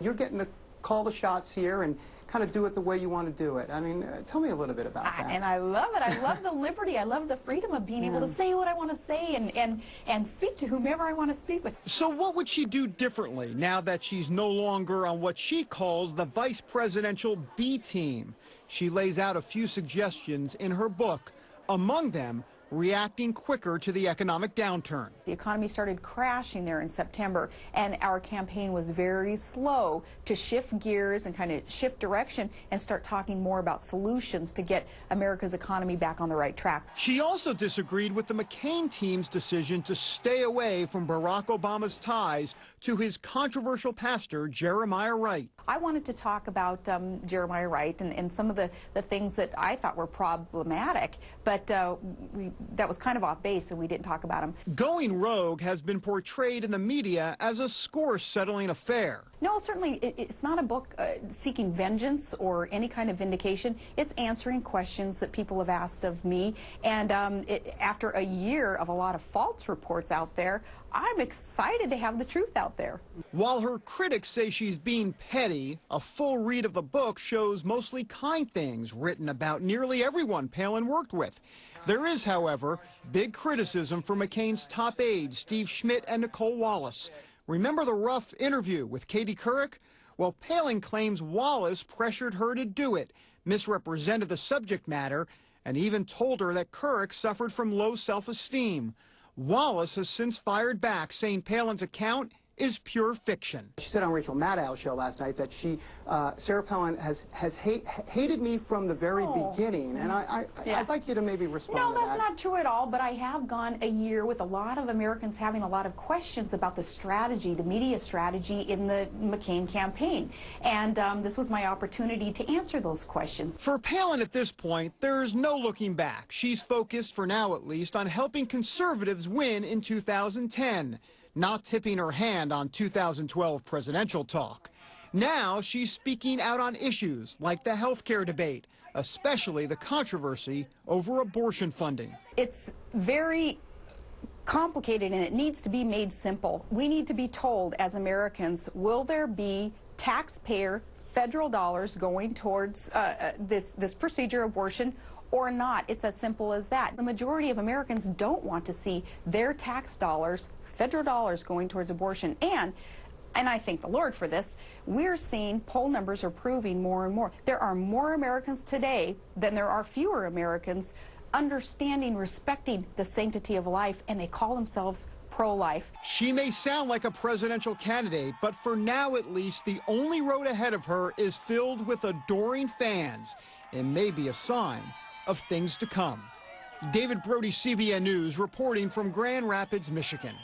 You're getting to call the shots here and kind of do it the way you want to do it. I mean, tell me a little bit about that. And I love it. I love the liberty. I love the freedom of being able to say what I want to say and speak to whomever I want to speak with. So what would she do differently now that she's no longer on what she calls the vice presidential B team? She lays out a few suggestions in her book, among them reacting quicker to the economic downturn. The economy started crashing there in September, and our campaign was very slow to shift gears and kind of shift direction and start talking more about solutions to get America's economy back on the right track. She also disagreed with the McCain team's decision to stay away from Barack Obama's ties to his controversial pastor, Jeremiah Wright. I wanted to talk about Jeremiah Wright and some of the things that I thought were problematic, but that was kind of off base, and we didn't talk about him. Going rogue has been portrayed in the media as a score-settling affair. No, certainly it's not a book seeking vengeance or any kind of vindication. It's answering questions that people have asked of me, and after a year of a lot of false reports out there, I'm excited to have the truth out there. While her critics say she's being petty, a full read of the book shows mostly kind things written about nearly everyone Palin worked with. There is, however, big criticism for McCain's top aides, Steve Schmidt and Nicole Wallace. Remember the rough interview with Katie Couric? Well, Palin claims Wallace pressured her to do it, misrepresented the subject matter, and even told her that Couric suffered from low self-esteem. Wallace has since fired back, saying Palin's account is pure fiction. She said on Rachel Maddow's show last night that Sarah Palin has hated me from the very beginning, and I'd like you to maybe respond to that. No, that's not true at all, but I have gone a year with a lot of Americans having a lot of questions about the strategy, the media strategy in the McCain campaign, and this was my opportunity to answer those questions. For Palin at this point, there's no looking back. She's focused, for now at least, on helping conservatives win in 2010. Not tipping her hand on 2012 presidential talk. Now she's speaking out on issues like the health care debate, especially the controversy over abortion funding. It's very complicated and it needs to be made simple. We need to be told as Americans, will there be taxpayer federal dollars going towards this procedure, abortion, or not? It's as simple as that. The majority of Americans don't want to see their tax dollars, federal dollars, going towards abortion. And I thank the Lord for this, we're seeing poll numbers are proving more and more. There are more Americans today than there are fewer Americans understanding, respecting the sanctity of life, and they call themselves pro-life. She may sound like a presidential candidate, but for now at least, the only road ahead of her is filled with adoring fans. It may be a sign of things to come. David Brody, CBN News, reporting from Grand Rapids, Michigan.